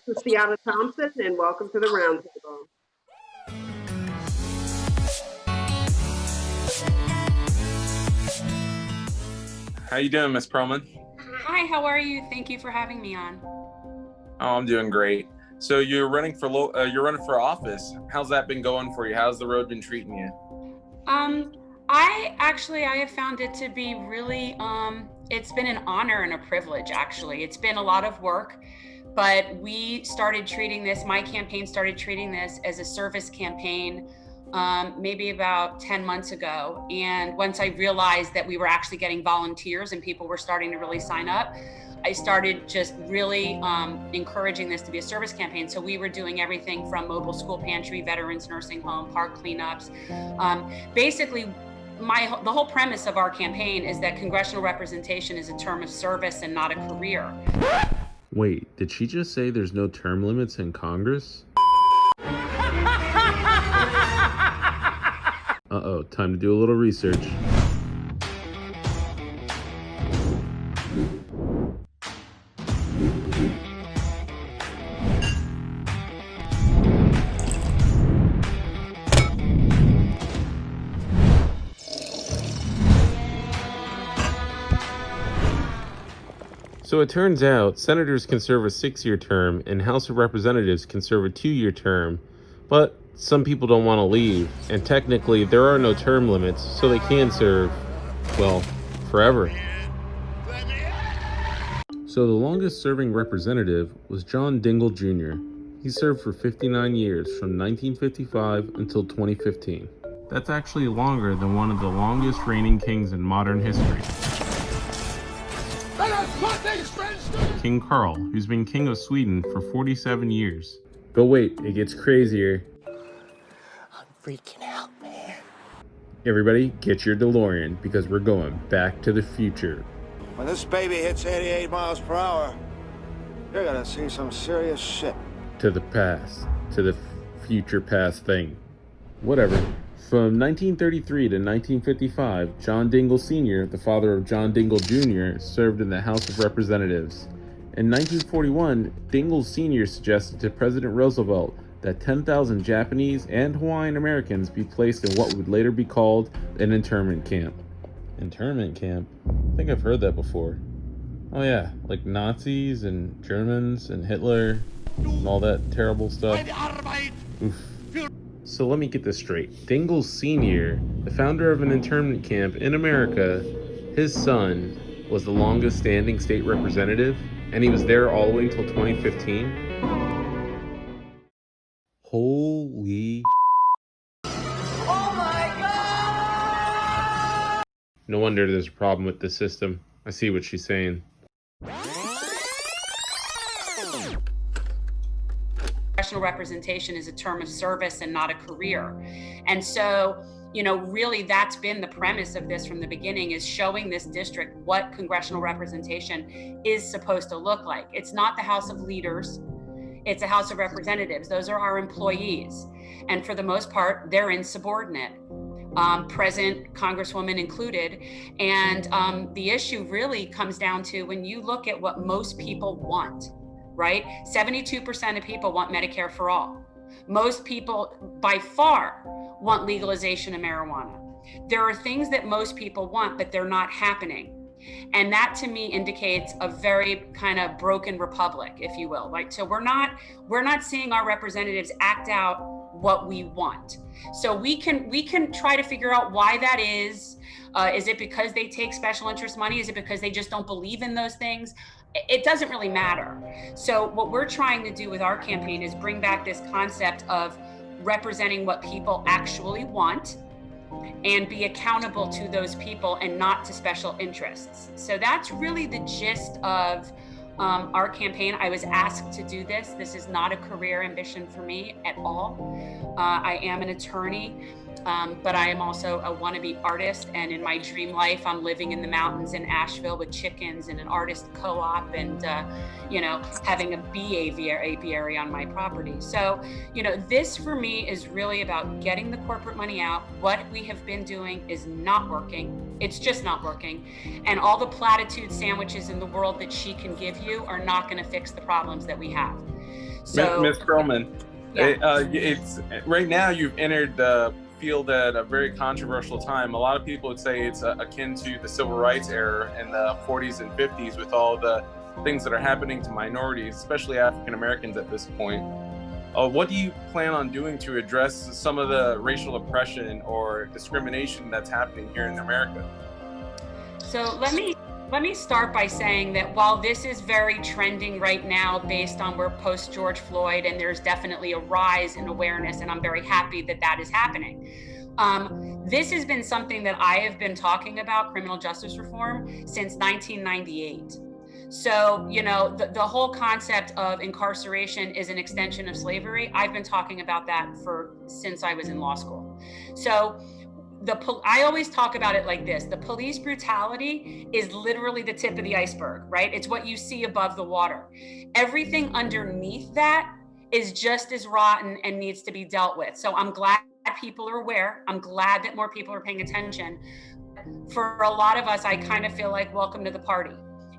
is Ciata Thompson, and welcome to the Roundtable. How you doing, Ms. Perelman? Hi, how are you? Thank you for having me on. Oh, I'm doing great. So you're running for office. How's that been going for you? How's the road been treating you? I have found it to be really, it's been an honor and a privilege, actually. It's been a lot of work, but my campaign started treating this as a service campaign maybe about 10 months ago. And once I realized that we were actually getting volunteers and people were starting to really sign up, I started just really encouraging this to be a service campaign. So we were doing everything from mobile school pantry, veterans nursing home, park cleanups. Basically, the whole premise of our campaign is that congressional representation is a term of service and not a career. Wait, did she just say there's no term limits in Congress? Uh-oh, time to do a little research. So it turns out senators can serve a 6-year term and House of Representatives can serve a 2-year term, but some people don't want to leave, and technically there are no term limits, so they can serve, well, forever. So the longest serving representative was John Dingell Jr. He served for 59 years, from 1955 until 2015. That's actually longer than one of the longest reigning kings in modern history, King Carl, who's been king of Sweden for 47 years. But wait, it gets crazier. I'm freaking out, man. Everybody, get your DeLorean, because we're going back to the future. When this baby hits 88 miles per hour, you're gonna see some serious shit. To the past. To the future past thing. Whatever. From 1933 to 1955, John Dingell Sr., the father of John Dingell Jr., served in the House of Representatives. In 1941, Dingell Sr. suggested to President Roosevelt that 10,000 Japanese and Hawaiian Americans be placed in what would later be called an internment camp. Internment camp? I think I've heard that before. Oh yeah, like Nazis and Germans and Hitler and all that terrible stuff. Oof. So let me get this straight. Dingell Sr., the founder of an internment camp in America, his son was the longest standing state representative, and he was there all the way until 2015. Holy Oh my God! No wonder there's a problem with the system. I see what she's saying. Congressional representation is a term of service and not a career. And so, really that's been the premise of this from the beginning, is showing this district what congressional representation is supposed to look like. It's not the House of Leaders, it's a House of Representatives. Those are our employees. And for the most part, they're insubordinate. Present Congresswoman included. And the issue really comes down to when you look at what most people want, right? 72% of people want Medicare for all. Most people, by far, want legalization of marijuana. There are things that most people want, but they're not happening. And that to me indicates a very kind of broken republic, if you will. Like, so we're not seeing our representatives act out what we want. So we can try to figure out why that is. Is it because they take special interest money? Is it because they just don't believe in those things? It doesn't really matter. So what we're trying to do with our campaign is bring back this concept of representing what people actually want and be accountable to those people and not to special interests. So that's really the gist of our campaign. I was asked to do this. This is not a career ambition for me at all. I am an attorney. But I am also a wannabe artist, and in my dream life, I'm living in the mountains in Asheville with chickens and an artist co-op, and having a bee apiary on my property. So, this for me is really about getting the corporate money out. What we have been doing is not working. It's just not working. And all the platitude sandwiches in the world that she can give you are not going to fix the problems that we have. So, Ms. Perelman, yeah. it's right now you've entered the field at a very controversial time. A lot of people would say it's akin to the civil rights era in the 40s and 50s with all the things that are happening to minorities, especially African Americans at this point. What do you plan on doing to address some of the racial oppression or discrimination that's happening here in America? So let me start by saying that while this is very trending right now based on we're post George Floyd, and there's definitely a rise in awareness, and I'm very happy that that is happening. This has been something that I have been talking about, criminal justice reform, since 1998. So, you know, the whole concept of incarceration is an extension of slavery. I've been talking about that since I was in law school. So I always talk about it like this. The police brutality is literally the tip of the iceberg, right? It's what you see above the water. Everything underneath that is just as rotten and needs to be dealt with. So I'm glad people are aware. I'm glad that more people are paying attention. For a lot of us, I kind of feel like welcome to the party.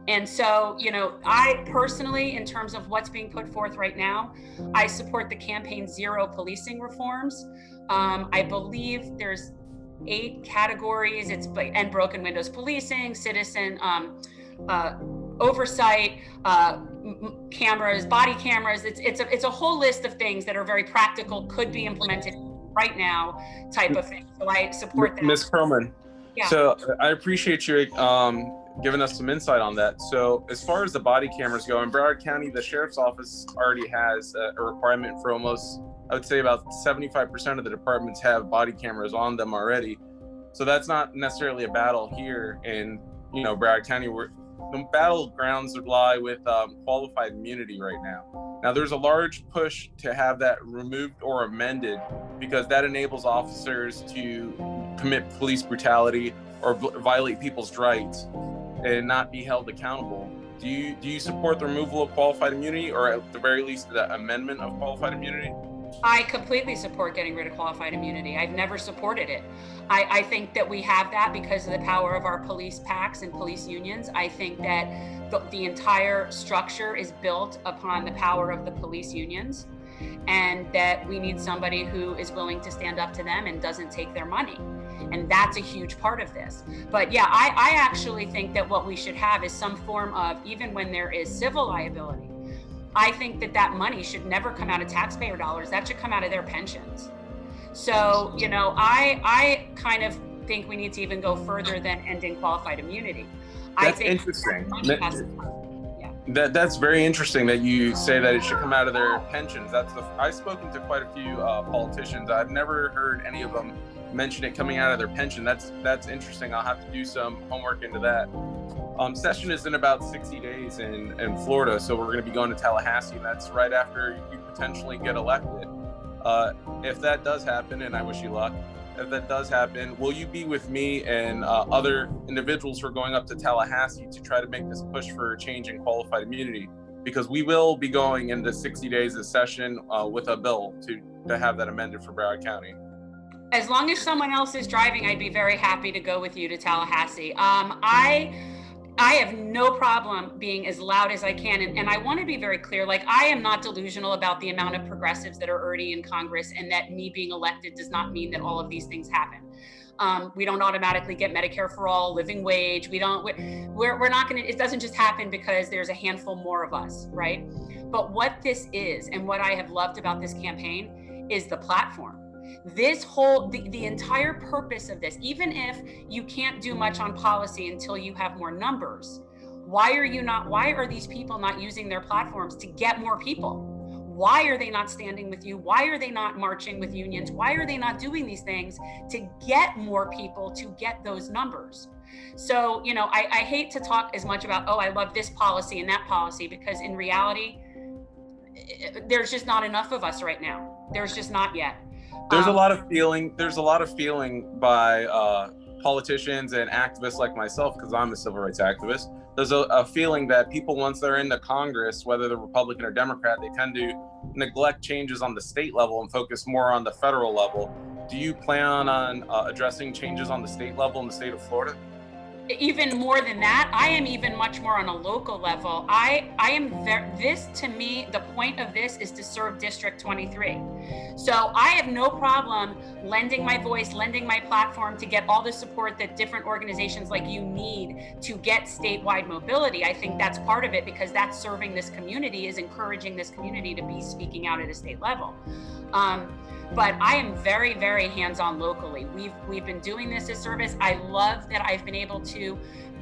And so, you know, I personally, in terms of what's being put forth right now, I support the campaign Zero Policing reforms. I believe there's 8 categories. And broken windows policing, citizen oversight, cameras, body cameras. It's a whole list of things that are very practical, could be implemented right now, type of thing. So I support that. Ms. Perelman, yeah. So I appreciate you giving us some insight on that. So as far as the body cameras go, in Broward County, the sheriff's office already has a requirement for almost, I would say about 75% of the departments have body cameras on them already. So that's not necessarily a battle here in, you know, Broward County, where the battlegrounds lie with qualified immunity right now. Now, there's a large push to have that removed or amended because that enables officers to commit police brutality or violate people's rights and not be held accountable. Do you support the removal of qualified immunity, or at the very least the amendment of qualified immunity? I completely support getting rid of qualified immunity. I've never supported it. I think that we have that because of the power of our police packs and police unions. I think that the entire structure is built upon the power of the police unions, and that we need somebody who is willing to stand up to them and doesn't take their money. And that's a huge part of this. But yeah, I actually think that what we should have is some form of, even when there is civil liability, I think that money should never come out of taxpayer dollars. That should come out of their pensions. So, you know, I kind of think we need to even go further than ending qualified immunity. That's interesting. That's very interesting that you say that it should come out of their pensions. I've spoken to quite a few politicians. I've never heard any of them mention it coming out of their pension. That's interesting. I'll have to do some homework into that. Session is in about 60 days in Florida, so we're going to be going to Tallahassee, and that's right after you potentially get elected. If that does happen, and I wish you luck, if that does happen, will you be with me and other individuals who are going up to Tallahassee to try to make this push for changing qualified immunity? Because we will be going into 60 days of session with a bill to have that amended for Broward County. As long as someone else is driving, I'd be very happy to go with you to Tallahassee. I have no problem being as loud as I can. And I want to be very clear, like, I am not delusional about the amount of progressives that are already in Congress, and that me being elected does not mean that all of these things happen. We don't automatically get Medicare for all, living wage. We're not going to, it doesn't just happen because there's a handful more of us, right? But what this is, and what I have loved about this campaign, is the platform. This whole, the entire purpose of this, even if you can't do much on policy until you have more numbers, why are these people not using their platforms to get more people? Why are they not standing with you? Why are they not marching with unions? Why are they not doing these things to get more people to get those numbers? So, you know, I hate to talk as much about, oh, I love this policy and that policy, because in reality, there's just not enough of us right now. There's just not yet. There's a lot of feeling. There's a lot of feeling by politicians and activists like myself, because I'm a civil rights activist. There's a feeling that people, once they're in the Congress, whether they're Republican or Democrat, they tend to neglect changes on the state level and focus more on the federal level. Do you plan on addressing changes on the state level in the state of Florida? even more than that, I am even much more on a local level. This, to me, the point of this is to serve District 23. So I have no problem lending my voice, lending my platform to get all the support that different organizations like you need to get statewide mobility. I think that's part of it, because that's serving this community, is encouraging this community to be speaking out at a state level. But I am very, very hands-on locally. We've been doing this as service. I love that I've been able to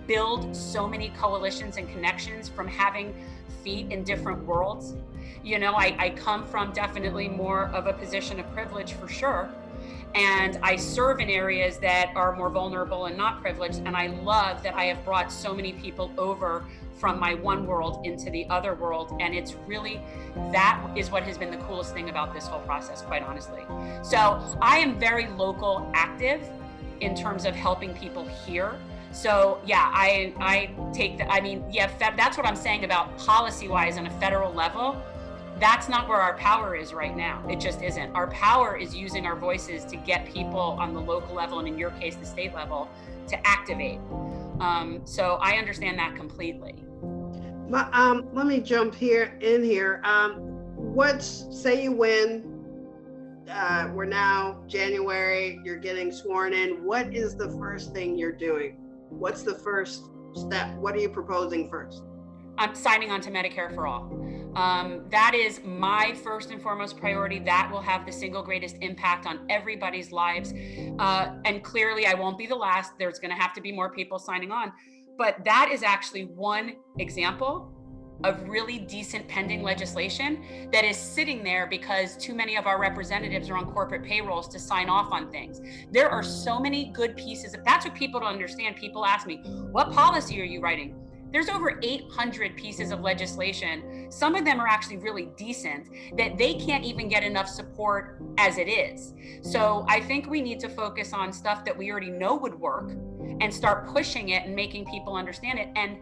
build so many coalitions and connections from having feet in different worlds. You know, I come from definitely more of a position of privilege, for sure. And I serve in areas that are more vulnerable and not privileged. And I love that I have brought so many people over from my one world into the other world. And it's really, that is what has been the coolest thing about this whole process, quite honestly. So I am very local active in terms of helping people here. So yeah, I take the, I mean, yeah, that's what I'm saying about policy-wise on a federal level. That's not where our power is right now. It just isn't. Our power is using our voices to get people on the local level, and in your case, the state level, to activate. So I understand that completely. But let me jump here. Say you win, we're now January, you're getting sworn in. What is the first thing you're doing? What's the first step? What are you proposing first? I'm signing on to Medicare for All. That is my first and foremost priority. That will have the single greatest impact on everybody's lives. And clearly I won't be the last. There's going to have to be more people signing on. But that is actually one example of really decent pending legislation that is sitting there because too many of our representatives are on corporate payrolls to sign off on things. There are so many good pieces. That's what people don't understand. People ask me, what policy are you writing? There's over 800 pieces of legislation. Some of them are actually really decent that they can't even get enough support as it is. So I think we need to focus on stuff that we already know would work and start pushing it and making people understand it. And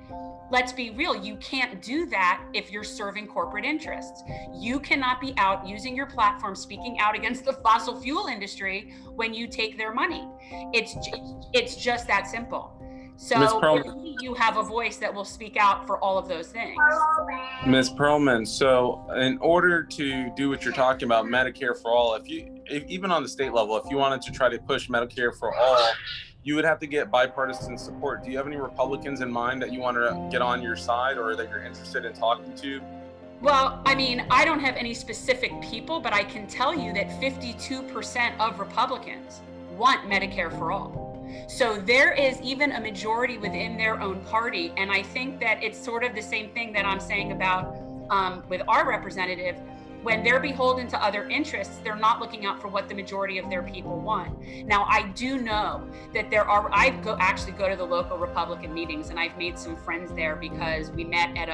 let's be real, you can't do that if you're serving corporate interests. You cannot be out using your platform, speaking out against the fossil fuel industry when you take their money. It's just that simple. So you have a voice that will speak out for all of those things. Ms. Perelman, so in order to do what you're talking about, Medicare for all, even on the state level, if you wanted to try to push Medicare for all, you would have to get bipartisan support. Do you have any Republicans in mind that you want to get on your side or that you're interested in talking to? Well, I mean, I don't have any specific people, but I can tell you that 52% of Republicans want Medicare for all. So there is even a majority within their own party. And I think that it's sort of the same thing that I'm saying about with our representative. When they're beholden to other interests, they're not looking out for what the majority of their people want. Now, I do know that actually go to the local Republican meetings, and I've made some friends there because we met at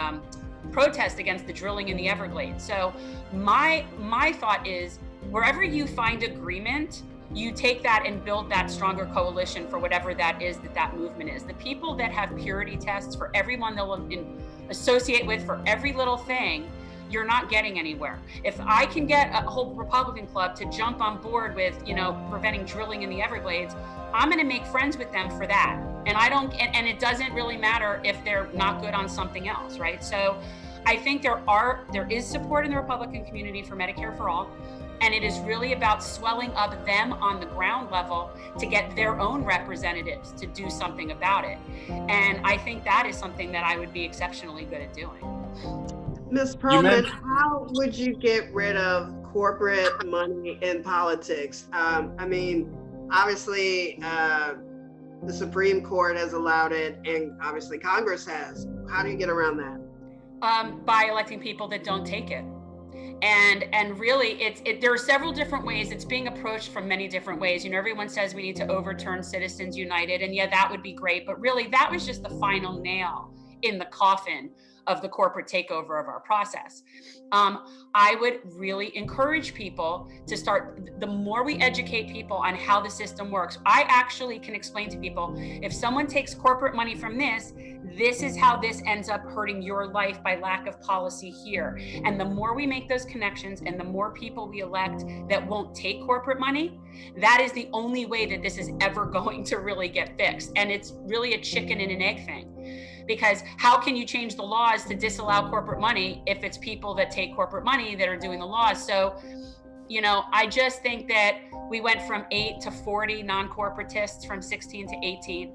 protest against the drilling in the Everglades. So my thought is, wherever you find agreement, you take that and build that stronger coalition for whatever that is that movement is. The people that have purity tests for everyone they'll associate with for every little thing, you're not getting anywhere. If I can get a whole Republican club to jump on board with, preventing drilling in the Everglades, I'm going to make friends with them for that. And it doesn't really matter if they're not good on something else, right? So I think there is support in the Republican community for Medicare for all. And it is really about swelling up them on the ground level to get their own representatives to do something about it. And I think that is something that I would be exceptionally good at doing. Ms. Perelman, how would you get rid of corporate money in politics? I mean, obviously, the Supreme Court has allowed it, and obviously Congress has. How do you get around that? By electing people that don't take it. And really, there are several different ways. It's being approached from many different ways. Everyone says we need to overturn Citizens United, and yeah, that would be great. But really, that was just the final nail in the coffin of the corporate takeover of our process. I would really encourage people to start, the more we educate people on how the system works. I actually can explain to people, if someone takes corporate money from this is how this ends up hurting your life by lack of policy here. And the more we make those connections and the more people we elect that won't take corporate money, that is the only way that this is ever going to really get fixed. And it's really a chicken and an egg thing. Because how can you change the laws to disallow corporate money if it's people that take corporate money that are doing the laws? So, I just think that we went from 8 to 40 non-corporatists from 16 to 18.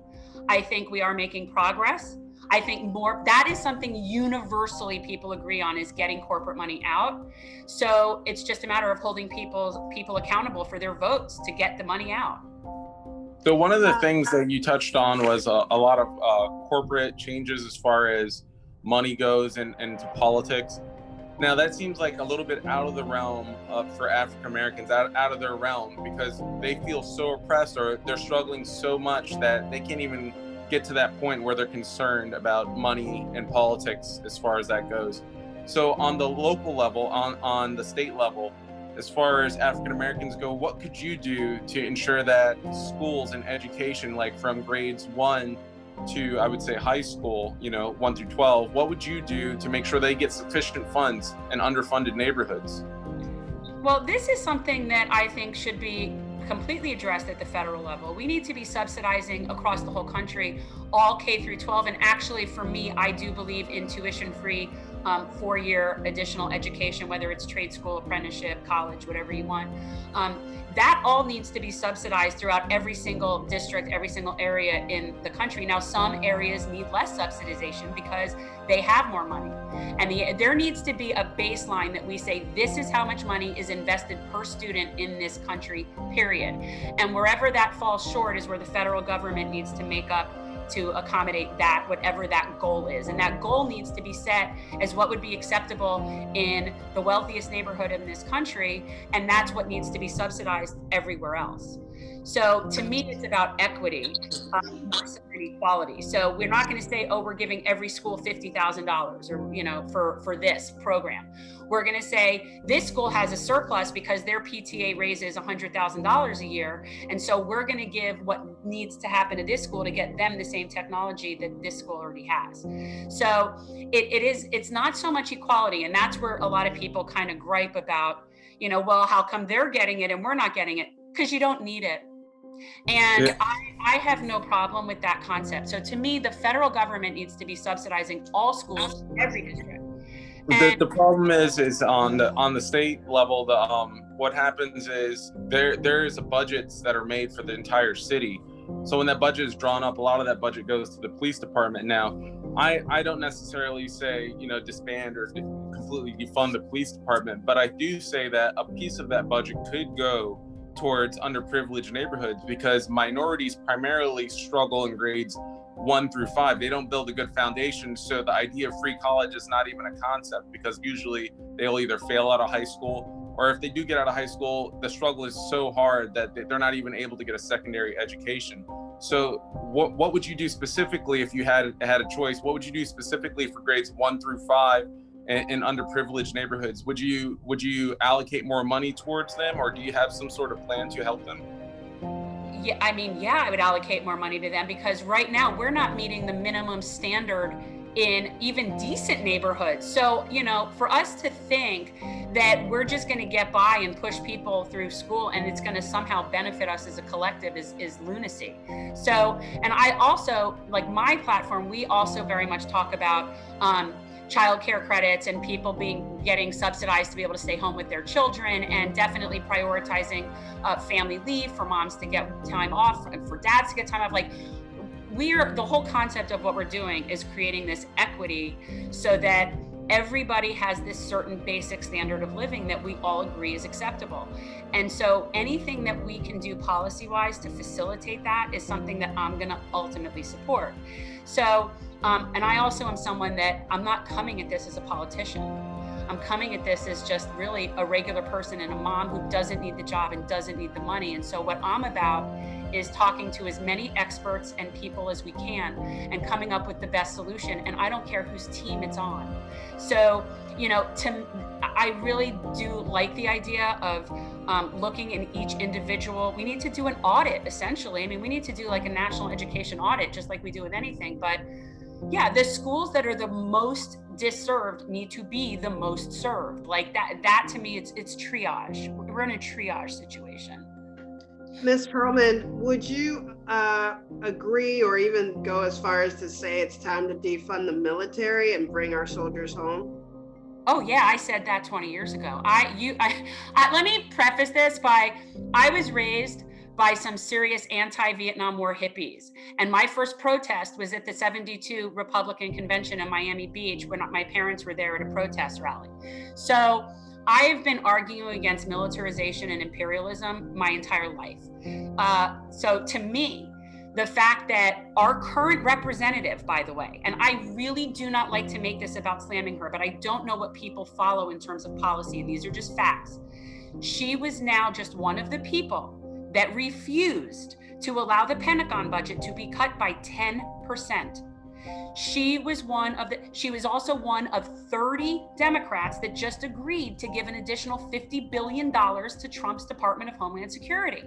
I think we are making progress. I think that is something universally people agree on, is getting corporate money out. So it's just a matter of holding people accountable for their votes to get the money out. So one of the things that you touched on was a lot of corporate changes as far as money goes and to politics. Now that seems like a little bit out of the realm for African Americans, out of their realm, because they feel so oppressed, or they're struggling so much that they can't even get to that point where they're concerned about money and politics as far as that goes. So on the local level, on the state level, as far as African Americans go, what could you do to ensure that schools and education, like from grades 1 to, I would say, high school, 1 through 12, what would you do to make sure they get sufficient funds in underfunded neighborhoods? Well, this is something that I think should be completely addressed at the federal level. We need to be subsidizing across the whole country all K through 12. And actually, for me, I do believe in tuition-free 4-year additional education, whether it's trade school, apprenticeship, college, whatever you want. That all needs to be subsidized throughout every single district, every single area in the country. Now, some areas need less subsidization because they have more money. And there needs to be a baseline that we say, this is how much money is invested per student in this country, period. And wherever that falls short is where the federal government needs to make up to accommodate that, whatever that goal is. And that goal needs to be set as what would be acceptable in the wealthiest neighborhood in this country. And that's what needs to be subsidized everywhere else. So to me, it's about equity versus inequality. So we're not going to say, oh, we're giving every school $50,000 or, for this program. We're going to say this school has a surplus because their PTA raises $100,000 a year. And so we're going to give what needs to happen to this school to get them the same technology that this school already has. So it's not so much equality. And that's where a lot of people kind of gripe about, well, how come they're getting it and we're not getting it? Because you don't need it. And yeah. I have no problem with that concept. So to me, the federal government needs to be subsidizing all schools, every district. The problem is on the state level, what happens is there's budgets that are made for the entire city. So when that budget is drawn up, a lot of that budget goes to the police department. Now, I don't necessarily say, disband or completely defund the police department, but I do say that a piece of that budget could go towards underprivileged neighborhoods, because minorities primarily struggle in grades 1 through 5. They don't build a good foundation. So the idea of free college is not even a concept, because usually they'll either fail out of high school, or if they do get out of high school, the struggle is so hard that they're not even able to get a secondary education. So what would you do specifically if you had a choice? What would you do specifically for grades 1 through 5 in underprivileged neighborhoods? Would you allocate more money towards them, or do you have some sort of plan to help them? Yeah, I would allocate more money to them, because right now we're not meeting the minimum standard in even decent neighborhoods. So, for us to think that we're just going to get by and push people through school and it's going to somehow benefit us as a collective is lunacy. So, and I also, like my platform, we also very much talk about child care credits and people getting subsidized to be able to stay home with their children, and definitely prioritizing family leave for moms to get time off and for dads to get time off. Like, the whole concept of what we're doing is creating this equity so that everybody has this certain basic standard of living that we all agree is acceptable. And so anything that we can do policy-wise to facilitate that is something that I'm going to ultimately support. So, and I also am someone that I'm not coming at this as a politician. I'm coming at this as just really a regular person and a mom who doesn't need the job and doesn't need the money. And so what I'm about is talking to as many experts and people as we can and coming up with the best solution. And I don't care whose team it's on. So, I really do like the idea of looking in each individual. We need to do an audit, essentially. I mean, we need to do like a national education audit, just like we do with anything. But yeah, the schools that are the most disserved need to be the most served. Like that to me, it's triage. We're in a triage situation. Ms. Perelman, would you agree or even go as far as to say it's time to defund the military and bring our soldiers home? Oh yeah, I said that 20 years ago. I let me preface this by, I was raised by some serious anti-Vietnam War hippies. And my first protest was at the 72 Republican Convention in Miami Beach when my parents were there at a protest rally. So I've been arguing against militarization and imperialism my entire life. So to me, the fact that our current representative, by the way, and I really do not like to make this about slamming her, but I don't know what people follow in terms of policy. These are just facts. She was now just one of the people that refused to allow the Pentagon budget to be cut by 10%. She was also one of 30 Democrats that just agreed to give an additional $50 billion to Trump's Department of Homeland Security.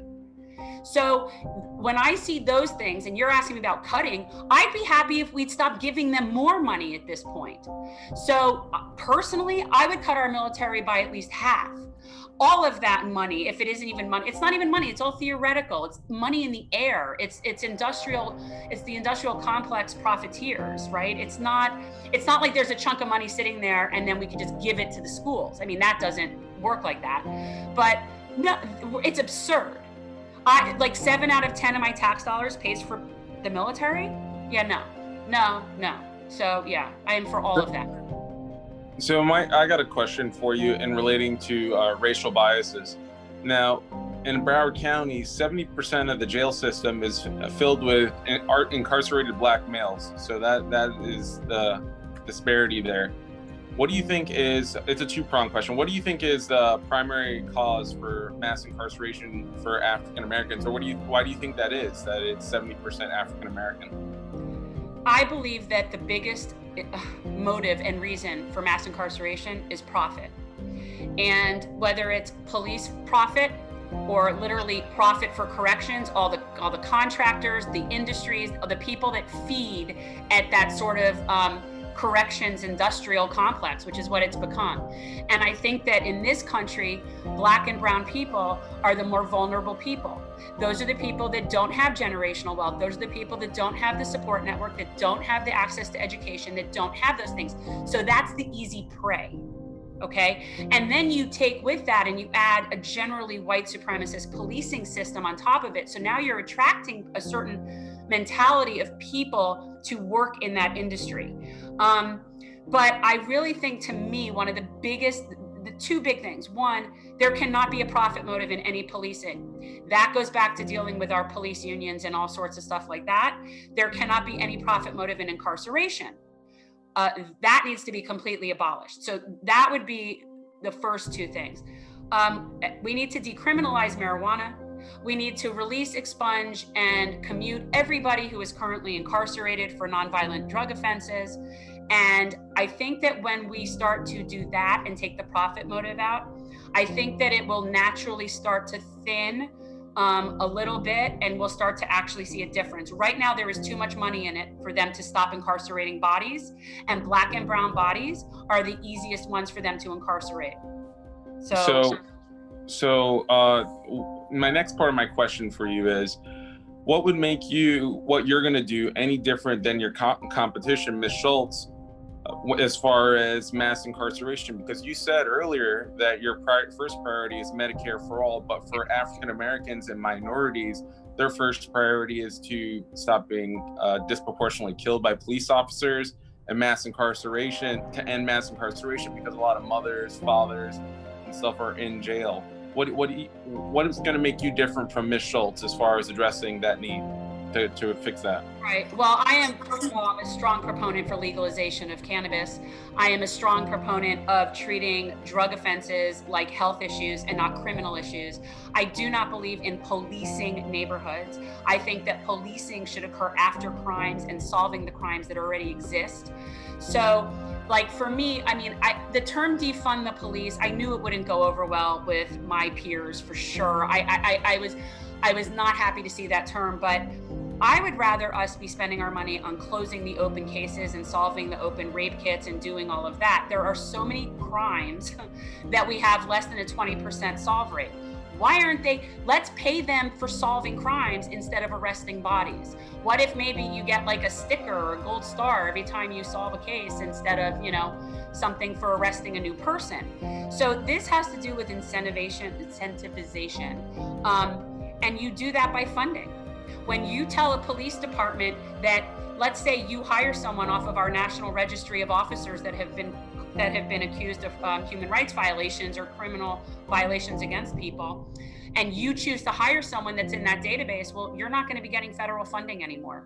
So when I see those things, and you're asking me about cutting, I'd be happy if we'd stop giving them more money at this point. So personally, I would cut our military by at least half. All of that money, if it isn't even money, it's not even money, it's all theoretical. It's money in the air. It's the industrial complex profiteers, right? It's not like there's a chunk of money sitting there and then we can just give it to the schools. I mean, that doesn't work like that. But no, it's absurd. Like 7 out of 10 of my tax dollars pays for the military. Yeah, no. So yeah, I am for all of that. So I got a question for you in relating to racial biases. Now, in Broward County, 70% of the jail system is filled with incarcerated Black males. So that is the disparity there. What do you think it's a two-pronged question. What do you think is the primary cause for mass incarceration for African Americans? Or why do you think that is, that it's 70% African American? I believe that the biggest motive and reason for mass incarceration is profit. And whether it's police profit or literally profit for corrections, all the contractors, the industries, the people that feed at that sort of corrections industrial complex, which is what it's become. And I think that in this country, Black and brown people are the more vulnerable people. Those are the people that don't have generational wealth. Those are the people that don't have the support network, that don't have the access to education, that don't have those things. So that's the easy prey. Okay. And then you take with that and you add a generally white supremacist policing system on top of it. So now you're attracting a certain mentality of people to work in that industry. But I really think, to me, one of the two big things. One, there cannot be a profit motive in any policing. That goes back to dealing with our police unions and all sorts of stuff like that. There cannot be any profit motive in incarceration. That needs to be completely abolished. So that would be the first two things. We need to decriminalize marijuana. We need to release, expunge, and commute everybody who is currently incarcerated for nonviolent drug offenses. And I think that when we start to do that and take the profit motive out, I think that it will naturally start to thin a little bit, and we'll start to actually see a difference. Right now, there is too much money in it for them to stop incarcerating bodies, and Black and brown bodies are the easiest ones for them to incarcerate. So my next part of my question for you is, what would make what you're going to do any different than your competition, Ms. Schultz, as far as mass incarceration? Because you said earlier that your first priority is Medicare for all, but for African Americans and minorities, their first priority is to stop being disproportionately killed by police officers, and mass incarceration, to end mass incarceration, because a lot of mothers, fathers, and stuff are in jail. What is going to make you different from Ms. Schultz as far as addressing that need? to fix that? Right. Well, I am, first of all, I'm a strong proponent for legalization of cannabis. I am a strong proponent of treating drug offenses like health issues and not criminal issues. I do not believe in policing neighborhoods. I think that policing should occur after crimes and solving the crimes that already exist. So, like for me, I mean, the term defund the police, I knew it wouldn't go over well with my peers for sure. I was not happy to see that term, but I would rather us be spending our money on closing the open cases and solving the open rape kits and doing all of that. There are so many crimes that we have less than a 20% solve rate. Why aren't they? Let's pay them for solving crimes instead of arresting bodies. What if maybe you get like a sticker or a gold star every time you solve a case instead of, you know, something for arresting a new person? So this has to do with incentivization. And you do that by funding. When you tell a police department that, let's say you hire someone off of our National Registry of Officers that have been accused of human rights violations or criminal violations against people, and you choose to hire someone that's in that database, well, you're not going to be getting federal funding anymore.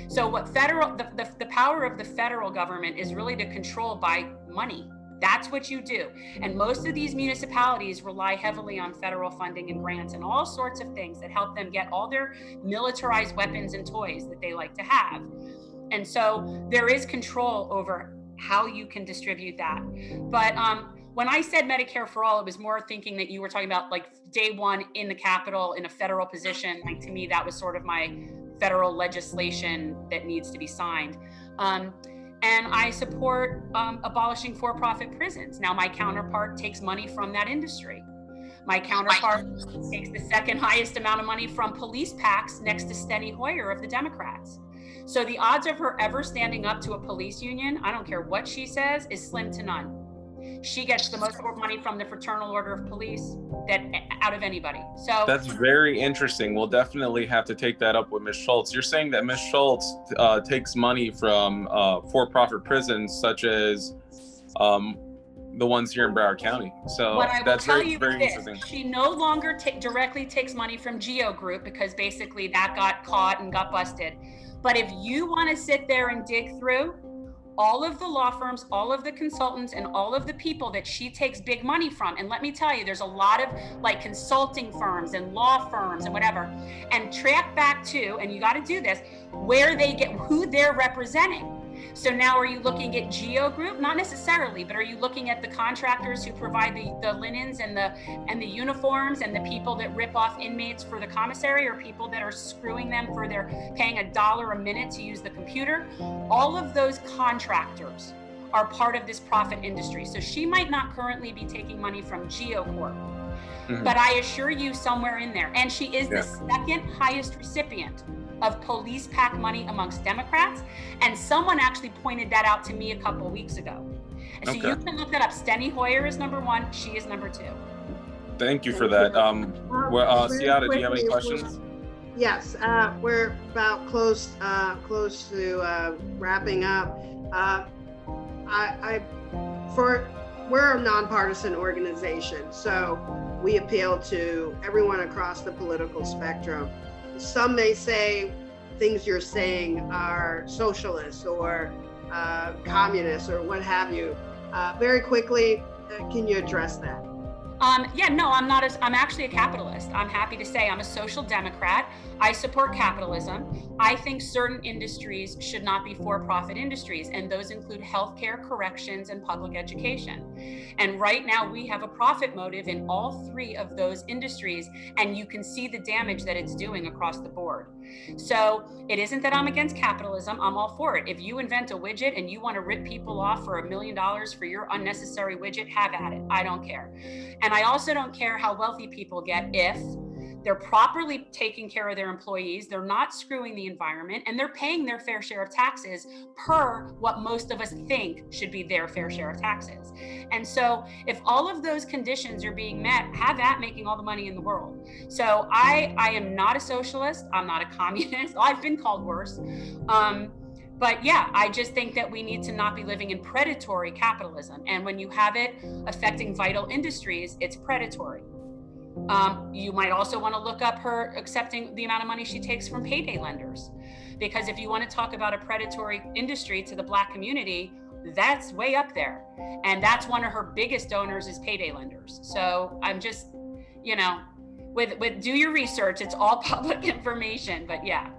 So what the power of the federal government is really to control by money. That's what you do. And most of these municipalities rely heavily on federal funding and grants and all sorts of things that help them get all their militarized weapons and toys that they like to have. And so there is control over how you can distribute that. But when I said Medicare for all, it was more thinking that you were talking about like day one in the Capitol in a federal position. Like to me, that was sort of my federal legislation that needs to be signed. And I support abolishing for-profit prisons. Now, my counterpart takes money from that industry. My counterpart takes the second highest amount of money from police PACs next to Steny Hoyer of the Democrats. So the odds of her ever standing up to a police union, I don't care what she says, is slim to none. She gets the most money from the Fraternal Order of Police out of anybody. So that's very interesting. We'll definitely have to take that up with Ms. Schultz. You're saying that Ms. Schultz takes money from for-profit prisons, such as the ones here in Broward County. So that's very interesting. She no longer directly takes money from Geo Group because basically that got caught and got busted. But if you want to sit there and dig through all of the law firms, all of the consultants, and all of the people that she takes big money from. And let me tell you, there's a lot of like consulting firms and law firms and whatever, and track back to, and you got to do this, where they get, who they're representing. So now are you looking at Geo Group? Not necessarily, but are you looking at the contractors who provide the linens and the uniforms and the people that rip off inmates for the commissary, or people that are screwing them for their paying $1 a minute to use the computer? All of those contractors are part of this profit industry. So she might not currently be taking money from Geo Corp, but I assure you somewhere in there, and she is the second highest recipient of police PAC money amongst Democrats. And someone actually pointed that out to me a couple weeks ago. So you can look that up. Steny Hoyer is number 1. She is number 2. Thank you for that. Ciata, do you have any questions? Yes, we're about close to wrapping up. We're a nonpartisan organization, so we appeal to everyone across the political spectrum. Some may say things you're saying are socialist or communist or what have you. Very quickly, can you address that? I'm actually a capitalist. I'm happy to say I'm a social democrat. I support capitalism. I think certain industries should not be for-profit industries, and those include healthcare, corrections, and public education. And right now we have a profit motive in all 3 of those industries, and you can see the damage that it's doing across the board. So it isn't that I'm against capitalism. I'm all for it. If you invent a widget and you want to rip people off for $1 million for your unnecessary widget, have at it. I don't care. And I also don't care how wealthy people get if they're properly taking care of their employees, they're not screwing the environment, and they're paying their fair share of taxes per what most of us think should be their fair share of taxes. And so if all of those conditions are being met, have at making all the money in the world. So I am not a socialist. I'm not a communist. I've been called worse. But yeah, I just think that we need to not be living in predatory capitalism. And when you have it affecting vital industries, it's predatory. You might also want to look up her accepting the amount of money she takes from payday lenders. Because if you want to talk about a predatory industry to the Black community, that's way up there. And that's one of her biggest donors is payday lenders. So I'm just, you know, with do your research. It's all public information, but yeah.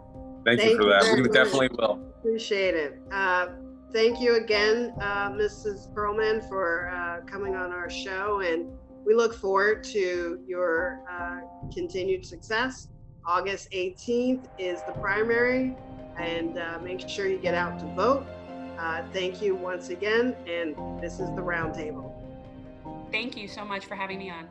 Thank you for that. We definitely will. Appreciate it. Thank you again, Mrs. Perelman, for coming on our show. And we look forward to your continued success. August 18th is the primary, and make sure you get out to vote. Thank you once again, and this is the Roundtable. Thank you so much for having me on.